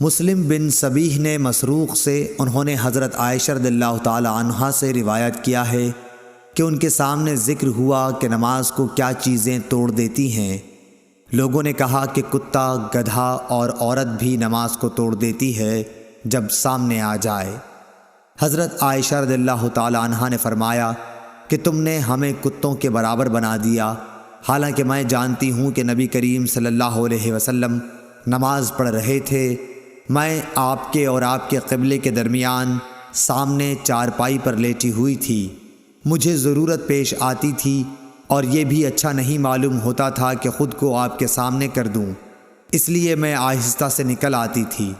مسلم بن سبیح نے مسروق سے انہوں نے حضرت عائشہ رضی اللہ تعالی عنہا سے روایت کیا ہے کہ ان کے سامنے ذکر ہوا کہ نماز کو کیا چیزیں توڑ دیتی ہیں۔ لوگوں نے کہا کہ کتا، گدھا اور عورت بھی نماز کو توڑ دیتی ہے جب سامنے آ جائے۔ حضرت عائشہ رضی اللہ تعالی عنہا نے فرمایا کہ تم نے ہمیں کتوں کے برابر بنا دیا، حالانکہ میں جانتی ہوں کہ نبی کریم صلی اللہ علیہ وسلم نماز پڑھ رہے تھے۔ میں آپ کے اور آپ کے قبلے کے درمیان سامنے چارپائی پر لیٹی ہوئی تھی۔ مجھے ضرورت پیش آتی تھی اور یہ بھی اچھا نہیں معلوم ہوتا تھا کہ خود کو آپ کے سامنے کر دوں، اس لیے میں آہستہ سے نکل آتی تھی۔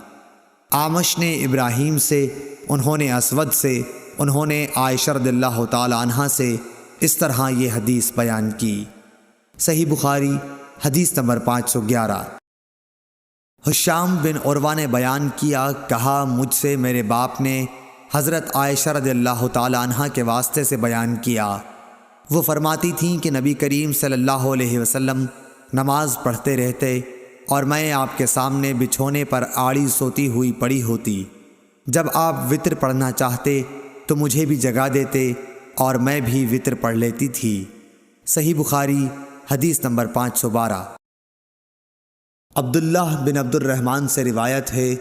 اعمش نے ابراہیم سے، انہوں نے اسود سے، انہوں نے عائشہ رضی اللہ تعالی عنہا سے اس طرح یہ حدیث بیان کی۔ صحیح بخاری حدیث نمبر 511۔ ہشام بن عروہ نے بیان کیا، کہا مجھ سے میرے باپ نے حضرت عائشہ رضی اللہ تعالی عنہا کے واسطے سے بیان کیا۔ وہ فرماتی تھیں کہ نبی کریم صلی اللہ علیہ وسلم نماز پڑھتے رہتے اور میں آپ کے سامنے بچھونے پر آڑی سوتی ہوئی پڑی ہوتی۔ جب آپ وتر پڑھنا چاہتے تو مجھے بھی جگا دیتے اور میں بھی وتر پڑھ لیتی تھی۔ صحیح بخاری حدیث نمبر 512۔ عبداللہ بن عبد الرحمن سے روایت ہے،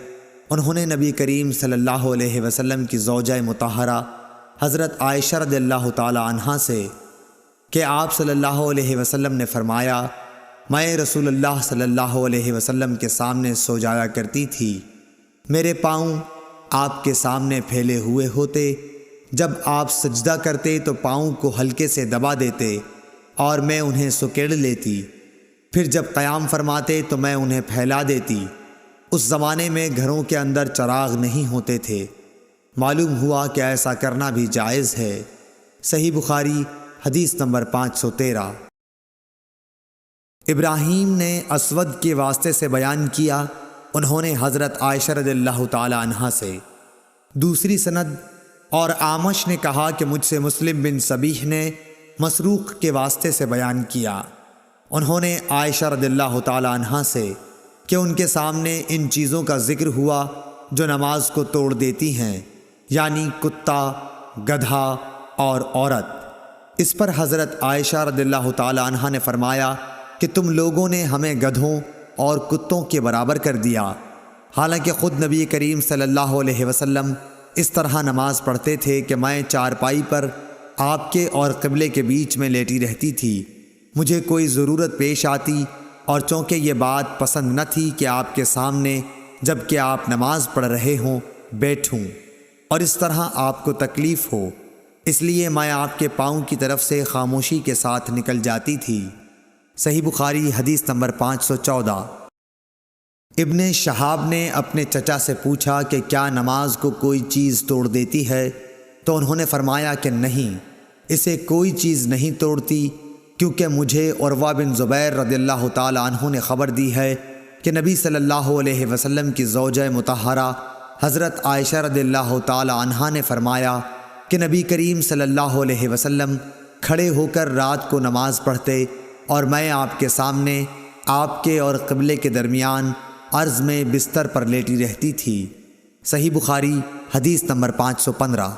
انہوں نے نبی کریم صلی اللہ علیہ وسلم کی زوجہ مطہرہ حضرت عائشہ رضی اللہ تعالی عنہا سے کہ آپ صلی اللہ علیہ وسلم نے فرمایا، میں رسول اللہ صلی اللہ علیہ وسلم کے سامنے سو جایا کرتی تھی، میرے پاؤں آپ کے سامنے پھیلے ہوئے ہوتے، جب آپ سجدہ کرتے تو پاؤں کو ہلکے سے دبا دیتے اور میں انہیں سکیڑ لیتی، پھر جب قیام فرماتے تو میں انہیں پھیلا دیتی۔ اس زمانے میں گھروں کے اندر چراغ نہیں ہوتے تھے، معلوم ہوا کہ ایسا کرنا بھی جائز ہے۔ صحیح بخاری حدیث نمبر 513۔ ابراہیم نے اسود کے واسطے سے بیان کیا، انہوں نے حضرت عائشہ رضی اللہ تعالی عنہا سے۔ دوسری سند اور اعمش نے کہا کہ مجھ سے مسلم بن سبیح نے مسروق کے واسطے سے بیان کیا، انہوں نے عائشہ رضی اللہ تعالی عنہا سے کہ ان کے سامنے ان چیزوں کا ذکر ہوا جو نماز کو توڑ دیتی ہیں، یعنی کتا، گدھا اور عورت۔ اس پر حضرت عائشہ رضی اللہ تعالی عنہا نے فرمایا کہ تم لوگوں نے ہمیں گدھوں اور کتوں کے برابر کر دیا، حالانکہ خود نبی کریم صلی اللہ علیہ وسلم اس طرح نماز پڑھتے تھے کہ میں چارپائی پر آپ کے اور قبلے کے بیچ میں لیٹی رہتی تھی۔ مجھے کوئی ضرورت پیش آتی اور چونکہ یہ بات پسند نہ تھی کہ آپ کے سامنے جب کہ آپ نماز پڑھ رہے ہوں بیٹھوں اور اس طرح آپ کو تکلیف ہو، اس لیے میں آپ کے پاؤں کی طرف سے خاموشی کے ساتھ نکل جاتی تھی۔ صحیح بخاری حدیث نمبر 514۔ ابن شہاب نے اپنے چچا سے پوچھا کہ کیا نماز کو کوئی چیز توڑ دیتی ہے؟ تو انہوں نے فرمایا کہ نہیں، اسے کوئی چیز نہیں توڑتی، کیونکہ مجھے عروہ بن زبیر رضی اللہ تعالی عنہ نے خبر دی ہے کہ نبی صلی اللہ علیہ وسلم کی زوجہ مطہرہ حضرت عائشہ رضی اللہ تعالی عنہا نے فرمایا کہ نبی کریم صلی اللہ علیہ وسلم کھڑے ہو کر رات کو نماز پڑھتے اور میں آپ کے سامنے آپ کے اور قبلے کے درمیان عرض میں بستر پر لیٹی رہتی تھی۔ صحیح بخاری حدیث نمبر 515۔